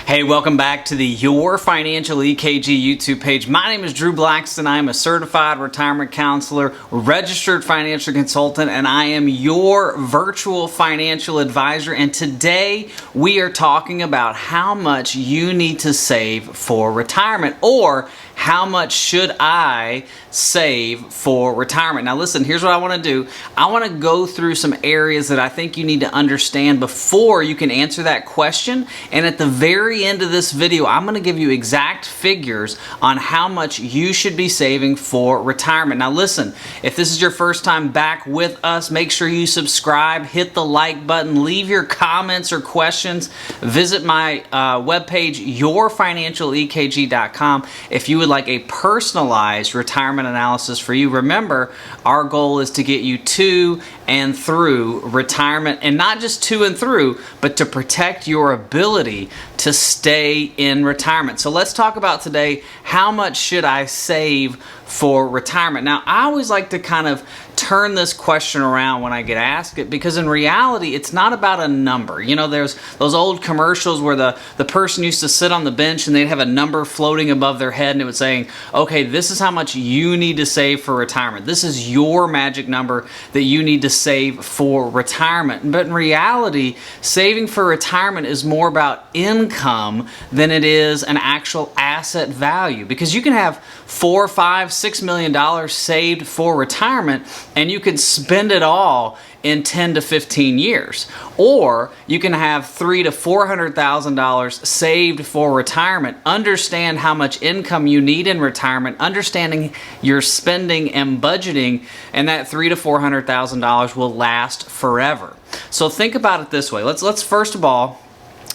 Hey, welcome back to the Your Financial EKG YouTube page. My name is Drew Blackston. I am a certified retirement counselor, registered financial consultant, and I am your virtual financial advisor. And today we are talking about how much you need to save for retirement, or how much should I save for retirement? Now listen, here's what I want to do. I want to go through some areas that I think you need to understand before you can answer that question. And at the very end of this video, I'm going to give you exact figures on how much you should be saving for retirement. Now listen, if this is your first time back with us, make sure you subscribe, hit the like button, leave your comments or questions. Visit my webpage, yourfinancialekg.com, if you would like a personalized retirement analysis for you. Remember, our goal is to get you to and through retirement, and not just to and through, but to protect your ability to stay in retirement. So let's talk about today, how much should I save for retirement? Now, I always like to kind of turn this question around when I get asked it, because in reality, it's not about a number. You know, there's those old commercials where the person used to sit on the bench and they'd have a number floating above their head and it was saying, okay, this is how much you need to save for retirement. This is your magic number that you need to save for retirement. But in reality, saving for retirement is more about income than it is an actual asset value, because you can have $4, $5, $6 million saved for retirement and you can spend it all in 10 to 15 years. Or you can have $300,000 to $400,000 saved for retirement. Understand how much income you need in retirement, understanding your spending and budgeting, and that $300,000 to $400,000 will last forever. So think about it this way. Let's first of all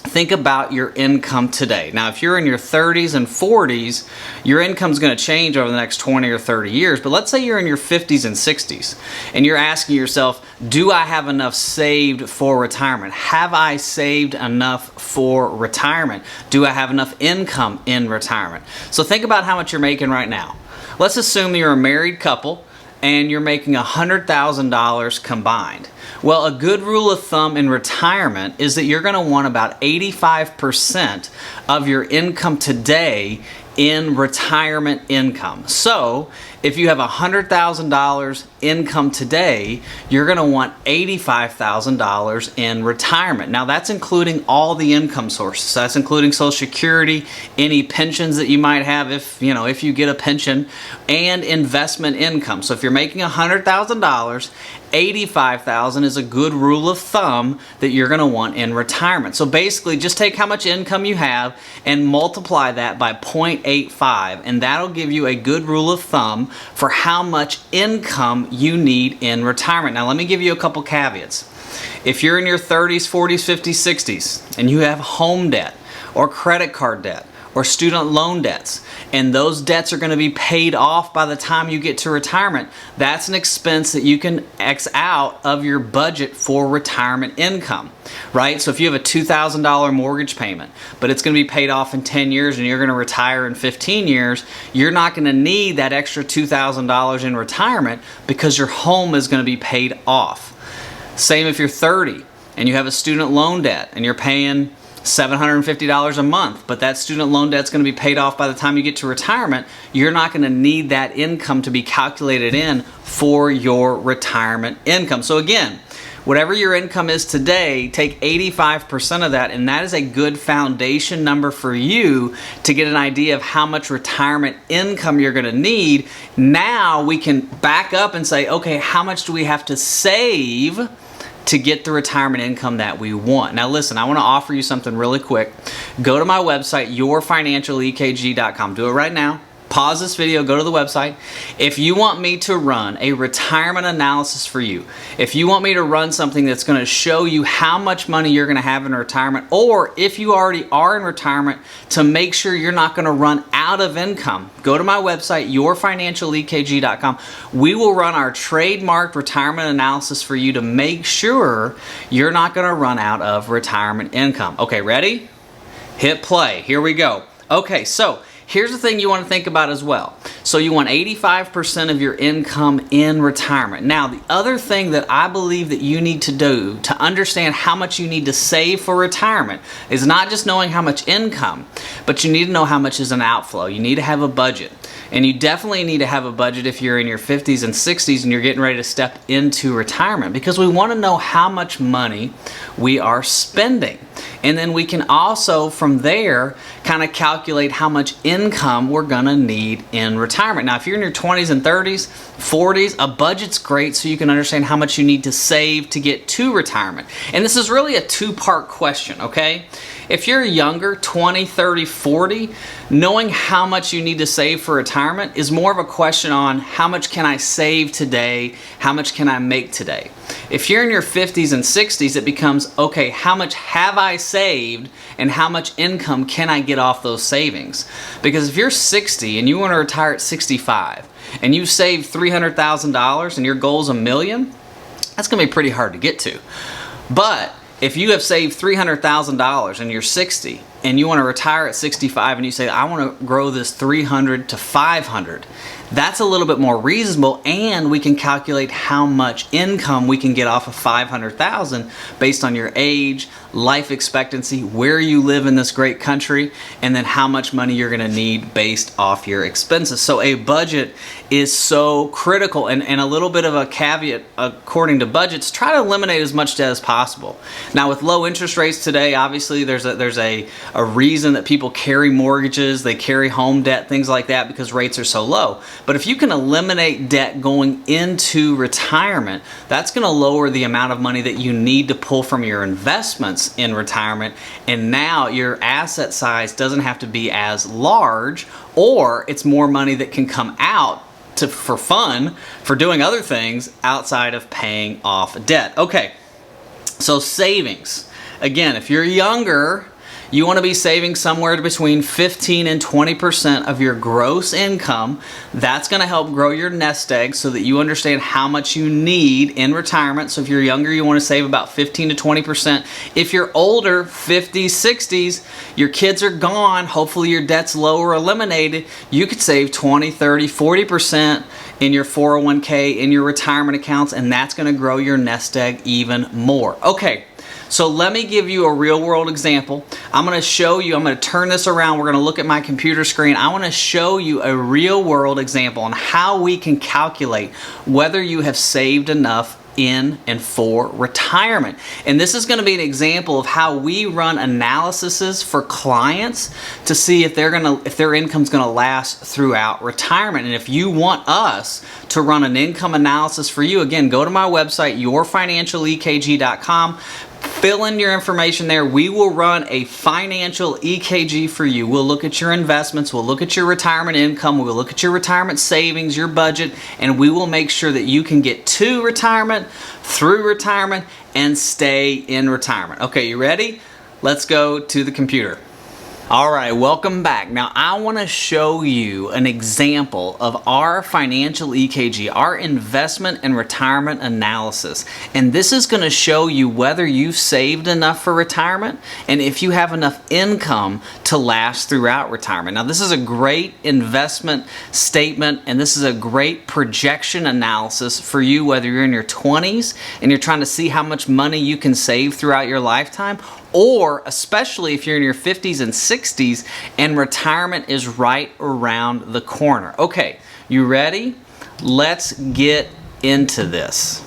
think about your income today. Now, if you're in your 30s and 40s, your income's going to change over the next 20 or 30 years. But let's say you're in your 50s and 60s and you're asking yourself, do I have enough saved for retirement? Have I saved enough for retirement? Do I have enough income in retirement? So think about how much you're making right now. Let's assume you're a married couple and you're making $100,000 combined. Well, a good rule of thumb in retirement is that you're going to want about 85% of your income today in retirement income. So if you have $100,000 income today, you're going to want $85,000 in retirement. Now that's including all the income sources. That's including Social Security, any pensions that you might have if you get a pension, and investment income. So if you're making $100,000, $85,000 is a good rule of thumb that you're going to want in retirement. So basically, just take how much income you have and multiply that by 0.85, and that'll give you a good rule of thumb for how much income you need in retirement. Now let me give you a couple caveats. If you're in your 30s, 40s, 50s, 60s, and you have home debt or credit card debt or student loan debts, and those debts are going to be paid off by the time you get to retirement, that's an expense that you can X out of your budget for retirement income, right? So if you have a $2,000 mortgage payment, but it's going to be paid off in 10 years and you're going to retire in 15 years, you're not going to need that extra $2,000 in retirement because your home is going to be paid off. Same if you're 30 and you have a student loan debt and you're paying $750 a month, but that student loan debt's going to be paid off by the time you get to retirement. You're not going to need that income to be calculated in for your retirement income. So again, whatever your income is today, take 85% of that, and that is a good foundation number for you to get an idea of how much retirement income you're going to need. Now we can back up and say, okay, how much do we have to save to get the retirement income that we want? Now listen, I want to offer you something really quick. Go to my website, yourfinancialekg.com. Do it right now. Pause this video, go to the website. If you want me to run a retirement analysis for you, if you want me to run something that's going to show you how much money you're going to have in retirement, or if you already are in retirement, to make sure you're not going to run out of income, go to my website, yourfinancialekg.com. We will run our trademarked retirement analysis for you to make sure you're not going to run out of retirement income. Okay, ready? Hit play. Here we go. Okay, so here's the thing you want to think about as well. So you want 85% of your income in retirement. Now, the other thing that I believe that you need to do to understand how much you need to save for retirement is not just knowing how much income, but you need to know how much is an outflow. You need to have a budget. And you definitely need to have a budget if you're in your 50s and 60s and you're getting ready to step into retirement, because we want to know how much money we are spending. And then we can also, from there, kind of calculate how much income we're going to need in retirement. Now, if you're in your 20s and 30s, 40s, a budget's great so you can understand how much you need to save to get to retirement. And this is really a two-part question, okay? If you're younger, 20, 30, 40, knowing how much you need to save for retirement is more of a question on how much can I save today, how much can I make today. If you're in your 50s and 60s, it becomes, okay, how much have I saved and how much income can I get off those savings? Because if you're 60 and you want to retire at 65 and you save $300,000 and your goal's $1 million, that's going to be pretty hard to get to. But if you have saved $300,000 and you're 60 and you want to retire at 65 and you say, I want to grow this 300 to 500, that's a little bit more reasonable, and we can calculate how much income we can get off of 500,000 based on your age, life expectancy, where you live in this great country, and then how much money you're going to need based off your expenses. So a budget is so critical, and a little bit of a caveat according to budgets, try to eliminate as much debt as possible. Now with low interest rates today, obviously there's a reason that people carry mortgages, they carry home debt, things like that, because rates are so low. But if you can eliminate debt going into retirement, that's going to lower the amount of money that you need to pull from your investments in retirement, and now your asset size doesn't have to be as large, or it's more money that can come out for fun, for doing other things outside of paying off debt. Okay, so savings. Again, if you're younger, you want to be saving somewhere between 15 and 20% of your gross income. That's going to help grow your nest egg so that you understand how much you need in retirement. So if you're younger, you want to save about 15 to 20%. If you're older, 50s, 60s, your kids are gone, hopefully your debt's low or eliminated, you could save 20, 30, 40% in your 401k, in your retirement accounts, and that's going to grow your nest egg even more. Okay. So let me give you a real world example. I'm going to show you, I'm going to turn this around, we're going to look at my computer screen. I want to show you a real world example on how we can calculate whether you have saved enough in and for retirement. And this is going to be an example of how we run analyses for clients to see if their income's going to last throughout retirement. And if you want us to run an income analysis for you, again, go to my website, yourfinancialekg.com. Fill in your information there. We will run a financial EKG for you. We'll look at your investments, we'll look at your retirement income, we'll look at your retirement savings, your budget, and we will make sure that you can get to retirement, through retirement, and stay in retirement. Okay, you ready? Let's go to the computer. All right, welcome back. Now I want to show you an example of our financial EKG, our investment and retirement analysis. And this is going to show you whether you've saved enough for retirement and if you have enough income to last throughout retirement. Now this is a great investment statement, and this is a great projection analysis for you whether you're in your 20s and you're trying to see how much money you can save throughout your lifetime, or especially if you're in your 50s and 60s and retirement is right around the corner. Okay, you ready? Let's get into this.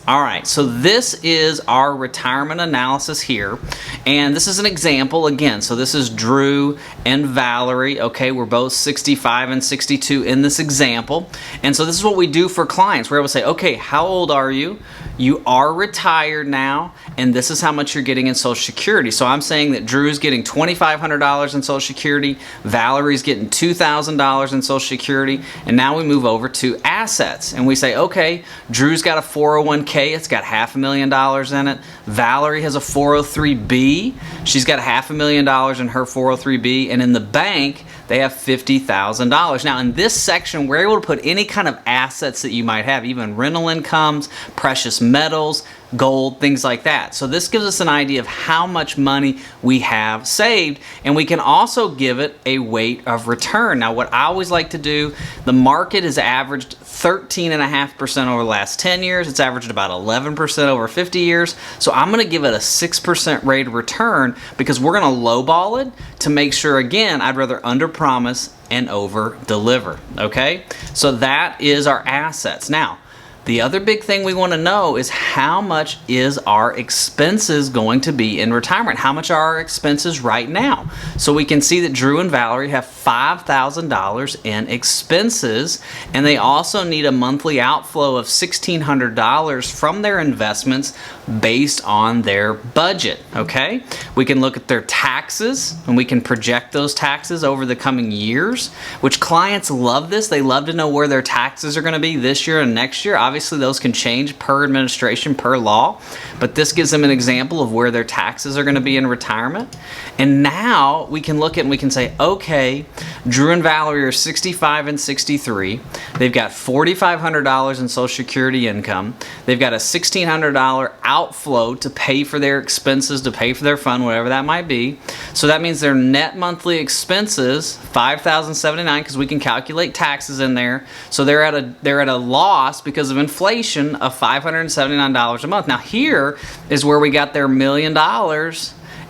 All right, so this is our retirement analysis here, and this is an example again. So this is Drew and Valerie. Okay, we're both 65 and 62 in this example, and so this is what we do for clients. We're able to say, okay, how old are you? You are retired now, and this is how much you're getting in Social Security. So I'm saying that Drew's getting $2,500 in Social Security, Valerie's getting $2,000 in Social Security, and now we move over to assets, and we say, okay, Drew's got a 401k. It's got $500,000 in it. Valerie has a 403b. She's got $500,000 in her 403b, and in the bank they have $50,000. Now in this section we're able to put any kind of asset assets that you might have, even rental incomes, precious metals, gold, things like that. So this gives us an idea of how much money we have saved, and we can also give it a weight of return. Now, what I always like to do, the market has averaged 13.5% over the last 10 years. It's averaged about 11% over 50 years. So I'm going to give it a 6% rate of return because we're going to lowball it to make sure, again, I'd rather under promise and over deliver. Okay, so that is our assets. Now, the other big thing we want to know is how much is our expenses going to be in retirement? How much are our expenses right now? So we can see that Drew and Valerie have $5,000 in expenses, and they also need a monthly outflow of $1,600 from their investments based on their budget. Okay, we can look at their taxes, and we can project those taxes over the coming years, which clients love this. They love to know where their taxes are going to be this year and next year. Obviously, those can change per administration, per law, but this gives them an example of where their taxes are going to be in retirement. And now we can look at and we can say, okay, Drew and Valerie are 65 and 63. They've got $4,500 in Social Security income. They've got a $1,600 outflow to pay for their expenses, to pay for their fund, whatever that might be. So that means their net monthly expenses, $5,079, because we can calculate taxes in there. So they're at a loss because of inflation of $579 a month. Now here is where we got their $1 million,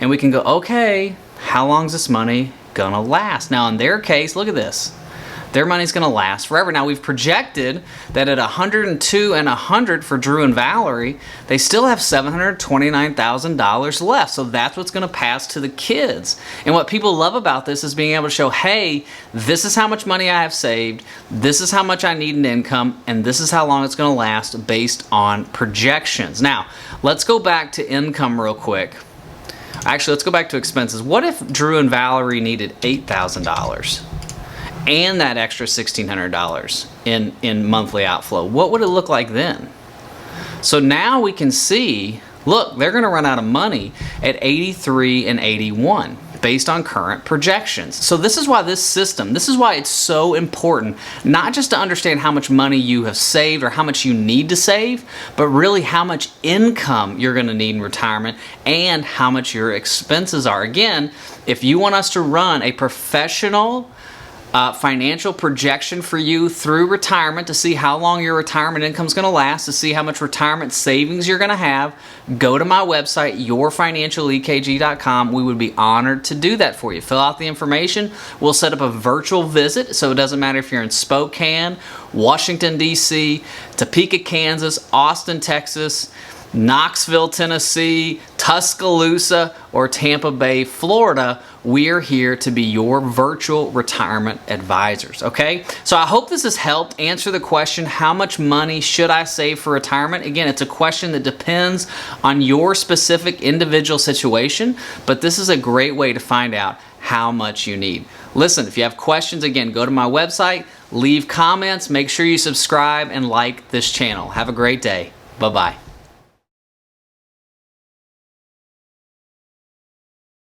and we can go, okay, how long is this money gonna last? Now in their case, look at this. Their money's going to last forever. Now we've projected that at 102 and 100 for Drew and Valerie, they still have $729,000 left. So that's what's going to pass to the kids. And what people love about this is being able to show, hey, this is how much money I have saved, this is how much I need in income, and this is how long it's going to last based on projections. Now, let's go back to income real quick. Actually, let's go back to expenses. What if Drew and Valerie needed $8,000? And that extra $1,600 in monthly outflow? What would it look like then? So now we can see, look, they're going to run out of money at 83 and 81 based on current projections. So this is why this system, this is why it's so important, not just to understand how much money you have saved or how much you need to save, but really how much income you're going to need in retirement and how much your expenses are. Again, if you want us to run a professional financial projection for you through retirement to see how long your retirement income is going to last, to see how much retirement savings you're going to have, go to my website, yourfinancialekg.com. We would be honored to do that for you. Fill out the information. We'll set up a virtual visit, so it doesn't matter if you're in Spokane, Washington, D.C., Topeka, Kansas, Austin, Texas, Knoxville, Tennessee, Tuscaloosa, or Tampa Bay, Florida. We're here to be your virtual retirement advisors, okay? So I hope this has helped answer the question, how much money should I save for retirement? Again, it's a question that depends on your specific individual situation, but this is a great way to find out how much you need. Listen, if you have questions, again, go to my website, leave comments, make sure you subscribe and like this channel. Have a great day. Bye-bye.